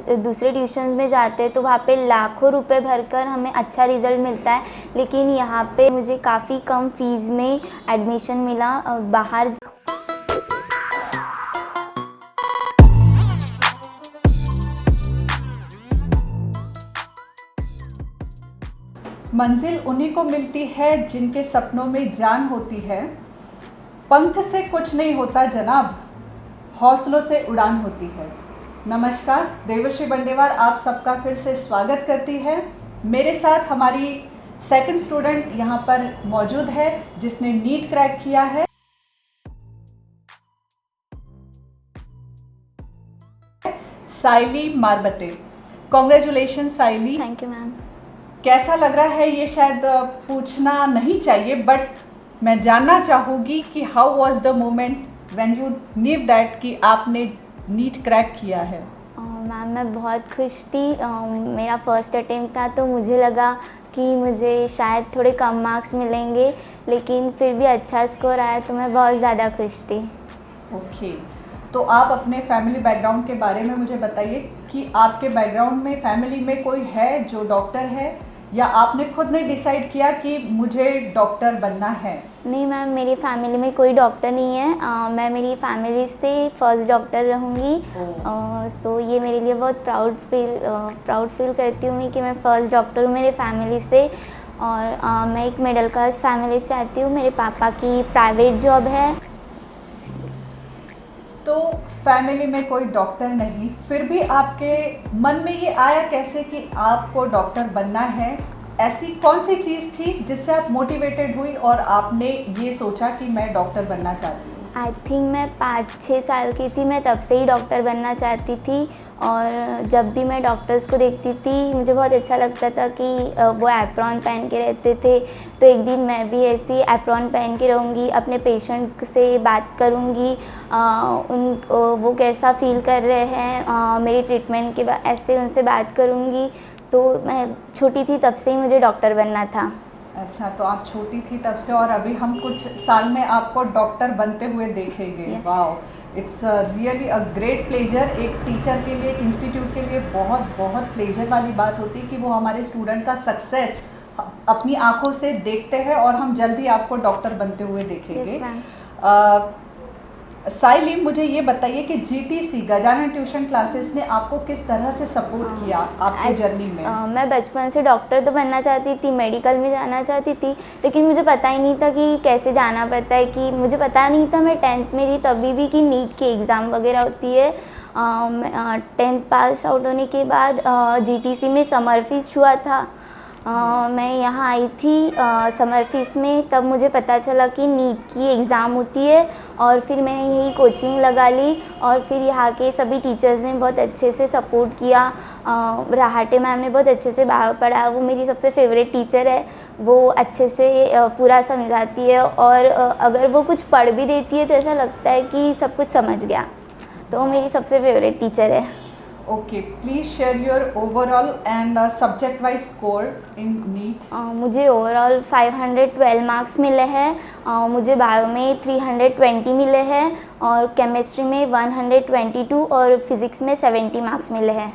दूसरे ट्यूशन में जाते हैं तो वहाँ पे लाखों रुपए भरकर हमें अच्छा रिज़ल्ट मिलता है, लेकिन यहाँ पे मुझे काफ़ी कम फीस में एडमिशन मिला बाहर। मंजिल उन्हीं को मिलती है जिनके सपनों में जान होती है। पंख से कुछ नहीं होता जनाब, हौसलों से उड़ान होती है। नमस्कार, देवश्री बंडेवार आप सबका फिर से स्वागत करती है। मेरे साथ हमारी सेकंड स्टूडेंट यहाँ पर मौजूद है जिसने नीट क्रैक किया है। Saili Marbate. Congratulation Saili. Thank you ma'am. कैसा लग रहा है ये शायद पूछना नहीं चाहिए, बट मैं जानना चाहूँगी कि how was the moment when you knew that कि आपने नीट क्रैक किया है। मैम मैं बहुत खुश थी। मेरा फर्स्ट अटेम्प्ट था तो मुझे लगा कि मुझे शायद थोड़े कम मार्क्स मिलेंगे, लेकिन फिर भी अच्छा स्कोर आया तो मैं बहुत ज़्यादा खुश थी। ओके, तो आप अपने फैमिली बैकग्राउंड के बारे में मुझे बताइए कि आपके बैकग्राउंड में फैमिली में कोई है जो डॉक्टर है, या आपने खुद ने डिसाइड किया कि मुझे डॉक्टर बनना है? नहीं मैम, मेरी फैमिली में कोई डॉक्टर नहीं है। मैं मेरी फैमिली से फर्स्ट डॉक्टर रहूँगी। सो ये मेरे लिए बहुत प्राउड फील करती हूँ मैं कि मैं फ़र्स्ट डॉक्टर हूँ मेरे फैमिली से। और मैं एक मिडिल क्लास फैमिली से आती हूँ। मेरे पापा की प्राइवेट जॉब है। तो फैमिली में कोई डॉक्टर नहीं, फिर भी आपके मन में ये आया कैसे कि आपको डॉक्टर बनना है? ऐसी कौन सी चीज़ थी जिससे आप मोटिवेटेड हुई और आपने ये सोचा कि मैं डॉक्टर बनना चाहती हूँ? आई थिंक मैं 5-6 साल की थी, मैं तब से ही डॉक्टर बनना चाहती थी। और जब भी मैं डॉक्टर्स को देखती थी मुझे बहुत अच्छा लगता था कि वो एप्रॉन पहन के रहते थे। तो एक दिन मैं भी ऐसी एप्रॉन पहन के रहूँगी, अपने पेशेंट से बात करूँगी, वो कैसा फील कर रहे हैं मेरी ट्रीटमेंट के बाद, ऐसे उनसे बात करूँगी। तो मैं छोटी थी तब से ही मुझे डॉक्टर बनना था। अच्छा, तो आप छोटी थी तब से और अभी हम कुछ साल में आपको डॉक्टर बनते हुए देखेंगे। Yes. Wow, it's really a great pleasure. एक टीचर के लिए, एक इंस्टीट्यूट के लिए बहुत बहुत प्लेजर वाली बात होती है कि वो हमारे स्टूडेंट का सक्सेस अपनी आंखों से देखते हैं और हम जल्दी आपको डॉक्टर बनते हुए देखेंगे। Yes, साइली, मुझे ये बताइए कि जीटीसी गजानन ट्यूशन क्लासेस ने आपको किस तरह से सपोर्ट किया आपकी जर्नी में? मैं बचपन से डॉक्टर तो बनना चाहती थी, मेडिकल में जाना चाहती थी, लेकिन मुझे पता ही नहीं था कि कैसे जाना पड़ता है। कि मुझे पता नहीं था, मैं 10th में थी तभी भी कि नीट की एग्ज़ाम वगैरह होती है। 10th पास आउट होने के बाद जीटीसी में समर फीस हुआ था। मैं यहाँ आई थी समर फीस में, तब मुझे पता चला कि नीट की एग्ज़ाम होती है। और फिर मैंने यही कोचिंग लगा ली और फिर यहाँ के सभी टीचर्स ने बहुत अच्छे से सपोर्ट किया। राहटे मैम ने बहुत अच्छे से पढ़ाया, वो मेरी सबसे फेवरेट टीचर है। वो अच्छे से पूरा समझाती है और अगर वो कुछ पढ़ भी देती है तो ऐसा लगता है कि सब कुछ समझ गया। तो वो मेरी सबसे फेवरेट टीचर है। Okay, please share your overall and subject wise score in NEET. मुझे ओवरऑल 512 मार्क्स मिले हैं। मुझे बायो में 320 मिले हैं और केमिस्ट्री में 122 और फिज़िक्स में 70 मार्क्स मिले हैं।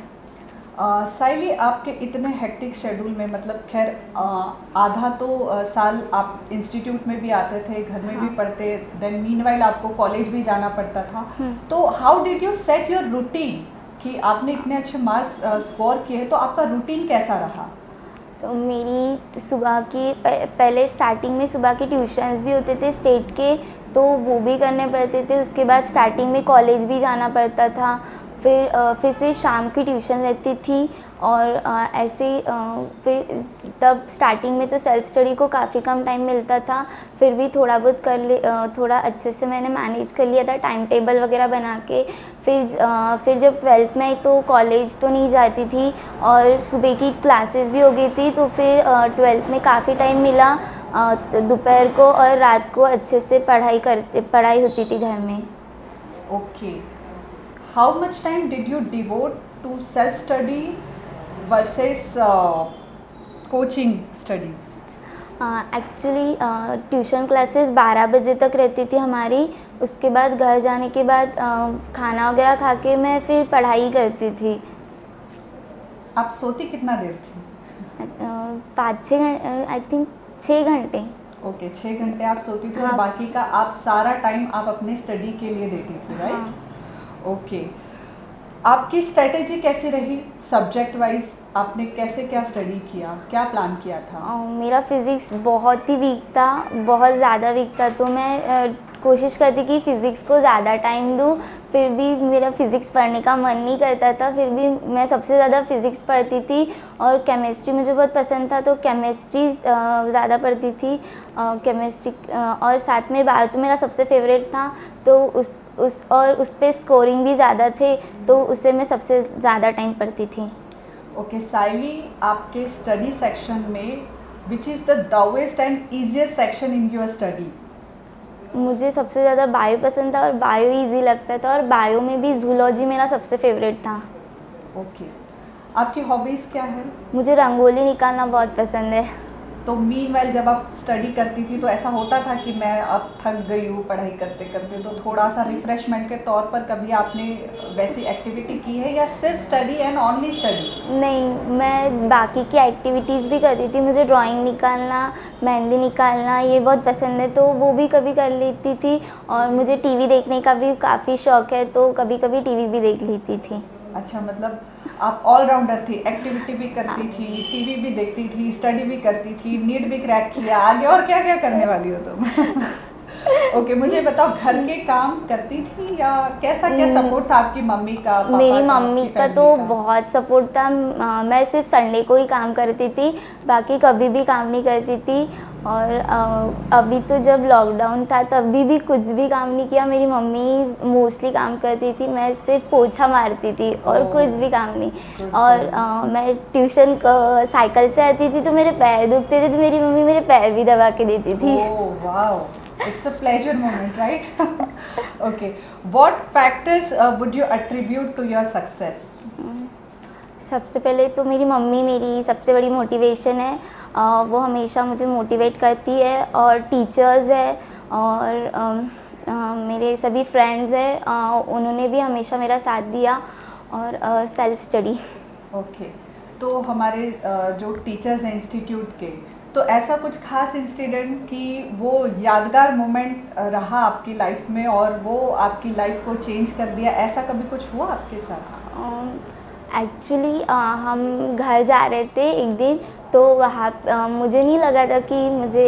साइली, आपके इतने हेक्टिक शेड्यूल में, मतलब खैर आधा तो साल आप इंस्टीट्यूट में भी आते थे, घर में भी पढ़ते, देन मीनवाइल आपको कॉलेज भी जाना पड़ता था। तो how did you set your routine कि आपने इतने अच्छे मार्क्स स्कोर किए, तो आपका रूटीन कैसा रहा? तो मेरी सुबह की पहले स्टार्टिंग में सुबह के ट्यूशन्स भी होते थे स्टेट के, तो वो भी करने पड़ते थे। उसके बाद स्टार्टिंग में कॉलेज भी जाना पड़ता था। फिर से शाम की ट्यूशन रहती थी और ऐसे फिर तब स्टार्टिंग में तो सेल्फ स्टडी को काफ़ी कम टाइम मिलता था, फिर भी थोड़ा बहुत थोड़ा अच्छे से मैंने मैनेज कर लिया था टाइम टेबल वगैरह बना के। फिर जब 12th में आई तो कॉलेज तो नहीं जाती थी और सुबह की क्लासेस भी हो गई थी, तो फिर 12th में काफ़ी टाइम मिला दोपहर को और रात को अच्छे से पढ़ाई होती थी घर में। Okay, how much time did you devote to self study versus coaching studies? Actually tuition classes 12 बजे तक रहती थी हमारी। उसके बाद घर जाने के बाद खाना वगैरह खा के मैं फिर पढ़ाई करती थी। आप सोती कितना देर थी? 5-6 घंटे, आई थिंक 6 घंटे। ओके, 6 घंटे आप सोती थी और हाँ। बाकी का आप सारा टाइम आप अपने स्टडी के लिए देती थी, राइट? हाँ। ओके, आपकी स्ट्रेटेजी कैसी रही सब्जेक्ट वाइज? आपने कैसे क्या स्टडी किया, क्या प्लान किया था? मेरा फिज़िक्स बहुत ही वीक था, बहुत ज़्यादा वीक था, तो मैं कोशिश करती कि फ़िज़िक्स को ज़्यादा टाइम दूँ। फिर भी मेरा फ़िज़िक्स पढ़ने का मन नहीं करता था, फिर भी मैं सबसे ज़्यादा फ़िज़िक्स पढ़ती थी। और केमिस्ट्री मुझे बहुत पसंद था, तो केमिस्ट्री ज़्यादा पढ़ती थी। केमिस्ट्री और साथ में बायो तो मेरा सबसे फेवरेट था, तो उस पे स्कोरिंग भी ज़्यादा थे, तो उससे मैं सबसे ज़्यादा टाइम पढ़ती थी। ओके साइली, आपके स्टडी सेक्शन में which is the toughest and easiest section in your study? मुझे सबसे ज़्यादा बायो पसंद था और बायो इजी लगता था, और बायो में भी जूलॉजी मेरा सबसे फेवरेट था। ओके, आपकी हॉबीज़ क्या है? मुझे रंगोली निकालना बहुत पसंद है। तो मीनवाइल जब आप स्टडी करती थी तो ऐसा होता था कि मैं अब थक गई हूँ पढ़ाई करते करते, तो थोड़ा सा रिफ्रेशमेंट के तौर पर कभी आपने वैसी एक्टिविटी की है या सिर्फ स्टडी एंड ओनली स्टडी? नहीं, मैं बाकी की एक्टिविटीज़ भी करती थी। मुझे ड्राइंग निकालना, मेहंदी निकालना ये बहुत पसंद है, तो वो भी कभी कर लेती थी। और मुझे टीवी देखने का भी काफ़ी शौक़ है, तो कभी कभी टीवी भी देख लेती थी। अच्छा, मतलब आप ऑलराउंडर थी, एक्टिविटी भी करती हाँ। थी, टीवी भी देखती थी, स्टडी भी करती थी, नीट भी क्रैक किया, आगे और क्या क्या करने वाली हो तुम? ओके, मुझे बताओ, घर के काम करती थी या कैसा क्या सपोर्ट था आपकी मम्मी का, पापा मेरी का, मम्मी आपकी का तो फैमिली का? बहुत सपोर्ट था। मैं सिर्फ संडे को ही काम करती थी, बाकी कभी भी काम नहीं करती थी। और अभी तो जब लॉकडाउन था तभी भी कुछ भी काम नहीं किया। मेरी मम्मी मोस्टली काम करती थी, मैं सिर्फ पोछा मारती थी और ओह, कुछ भी काम नहीं। गुड और गुड। मैं ट्यूशन साइकिल से आती थी, तो मेरे पैर दुखते थे, तो मेरी मम्मी मेरे पैर भी दबा के देती थी। Oh wow, it's a pleasure moment, right? Okay, what factors would you attribute to your success? सबसे पहले तो मेरी मम्मी मेरी सबसे बड़ी मोटिवेशन है। वो हमेशा मुझे मोटिवेट करती है, और टीचर्स है, और मेरे सभी फ्रेंड्स हैं, उन्होंने भी हमेशा मेरा साथ दिया, और सेल्फ स्टडी। ओके, तो हमारे जो टीचर्स हैं इंस्टीट्यूट के, तो ऐसा कुछ खास इंसिडेंट कि वो यादगार मोमेंट रहा आपकी लाइफ में और वो आपकी लाइफ को चेंज कर दिया, ऐसा कभी कुछ हुआ आपके साथ? एक्चुअली हम घर जा रहे थे एक दिन, तो वहाँ मुझे नहीं लगा था कि मुझे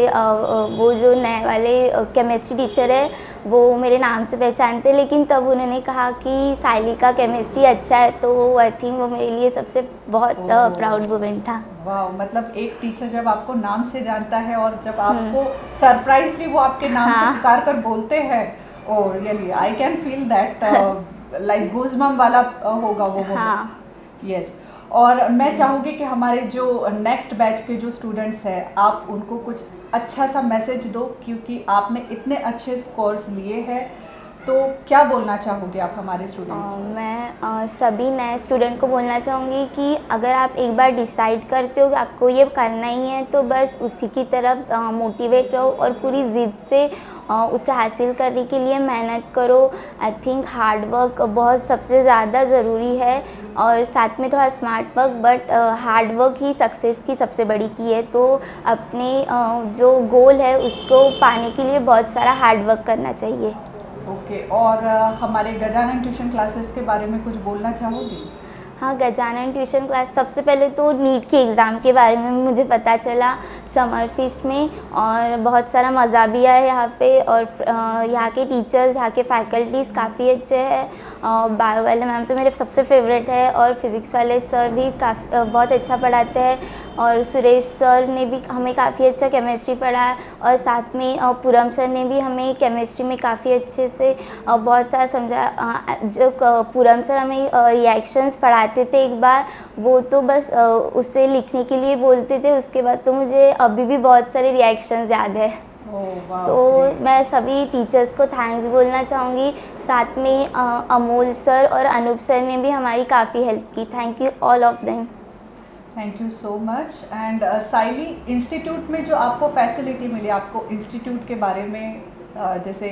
वो जो नए वाले केमिस्ट्री टीचर है वो मेरे नाम से पहचानते, लेकिन तब उन्होंने कहा कि साइली का केमिस्ट्री अच्छा है, तो आई थिंक वो मेरे लिए सबसे बहुत प्राउड मोमेंट था। वाह, मतलब एक टीचर जब आपको नाम से जानता है और जब आपको सरप्राइजली वो आपके नाम से पुकार कर बोलते हैं, oh really I can feel that, like goosebump वाला होगा वो। हाँ। यस, और मैं चाहूँगी कि हमारे जो नेक्स्ट बैच के जो स्टूडेंट्स हैं, आप उनको कुछ अच्छा सा मैसेज दो, क्योंकि आपने इतने अच्छे स्कोर्स लिए हैं, तो क्या बोलना चाहोगे आप हमारे स्टूडेंट्स? मैं सभी नए स्टूडेंट को बोलना चाहूँगी कि अगर आप एक बार डिसाइड करते हो कि आपको ये करना ही है, तो बस उसी की तरफ मोटिवेट रहो और पूरी ज़िद से उसे हासिल करने के लिए मेहनत करो। आई थिंक हार्ड वर्क बहुत सबसे ज़्यादा ज़रूरी है, और साथ में थोड़ा smart work, but hard work he success की सबसे बड़ी की है। तो अपने जो गोल है उसको पाने के लिए बहुत सारा हार्ड वर्क करना चाहिए। ओके, और हमारे गजानन ट्यूशन क्लासेस के बारे में कुछ बोलना चाहोगी? हाँ, गजानन ट्यूशन क्लास, सबसे पहले तो नीट के एग्ज़ाम के बारे में मुझे पता चला समर फेस्ट में, और बहुत सारा मज़ा भी आया यहाँ पे। और यहाँ के टीचर्स, यहाँ के फैकल्टीज़ काफ़ी अच्छे हैं। बायो वाले मैम तो मेरे सबसे फेवरेट है, और फिज़िक्स वाले सर भी बहुत अच्छा पढ़ाते हैं, और सुरेश सर ने भी हमें काफ़ी अच्छा केमिस्ट्री पढ़ाया, और साथ में पूरम सर ने भी हमें केमिस्ट्री में काफ़ी अच्छे से बहुत सारा समझा। जो पूरम सर हमें रिएक्शंस पढ़ाते थे एक बार, वो तो बस उसे लिखने के लिए बोलते थे, उसके बाद तो मुझे अभी भी बहुत सारे रिएक्शंस याद है। तो मैं सभी टीचर्स को थैंक्स बोलना चाहूँगी। साथ में अमोल सर और अनूप सर ने भी हमारी काफ़ी हेल्प की। Thank you all of them. Thank you so much. And Saili, institute में जो आपको फैसिलिटी मिली, आपको इंस्टीट्यूट के बारे में जैसे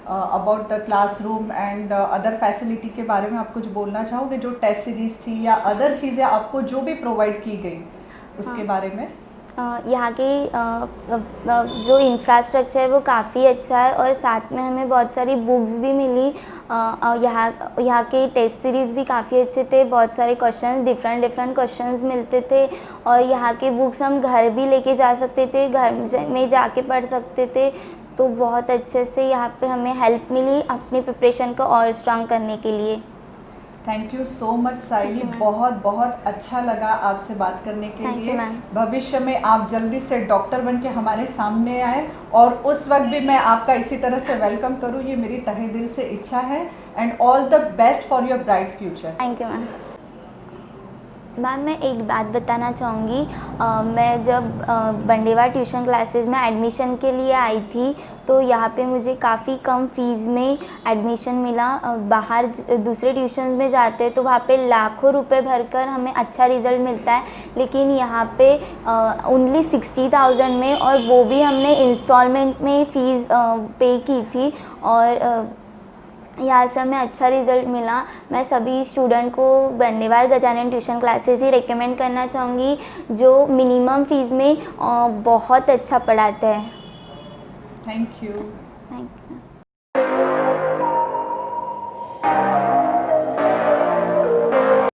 about the classroom and other facility के बारे में आप कुछ बोलना चाहोगे? जो टेस्ट सीरीज थी या अदर चीज़ें आपको जो भी प्रोवाइड की गई उसके बारे में? यहाँ की जो इंफ्रास्ट्रक्चर है वो काफ़ी अच्छा है और साथ में हमें बहुत सारी बुक्स भी मिली। यहाँ के टेस्ट सीरीज़ भी काफ़ी अच्छे थे, बहुत सारे क्वेश्चंस डिफरेंट क्वेश्चंस मिलते थे और यहाँ के बुक्स हम घर भी लेके जा सकते थे, घर में जाके पढ़ सकते थे। तो बहुत अच्छे से यहाँ पे हमें हेल्प मिली अपनी प्रिपरेशन को और स्ट्रॉन्ग करने के लिए। Thank you so much Saili, Thank you, बहुत बहुत अच्छा लगा आपसे बात करने के Thank you, लिए। ma'am. भविष्य में आप जल्दी से डॉक्टर बन के हमारे सामने आए और उस वक्त भी मैं आपका इसी तरह से वेलकम करूँ, ये मेरी तहे दिल से इच्छा है। And all the best for your bright future. Thank you ma'am. Ma'am मैं एक बात बताना चाहूँगी, मैं जब बंडेवा ट्यूशन क्लासेस में एडमिशन के लिए आई थी तो यहाँ पे मुझे काफ़ी कम फीस में एडमिशन मिला। बाहर दूसरे ट्यूशन्स में जाते हैं तो वहाँ पे लाखों रुपए भरकर हमें अच्छा रिज़ल्ट मिलता है, लेकिन यहाँ पे ओनली 60,000 में, और वो भी हमने इंस्टॉलमेंट में फ़ीस पे की थी और यहाँ से हमें अच्छा रिज़ल्ट मिला। मैं सभी स्टूडेंट को बंडेवार गजानन ट्यूशन क्लासेस ही रेकमेंड करना चाहूँगी जो मिनिमम फ़ीस में बहुत अच्छा पढ़ाते हैं। Thank you. Thank you.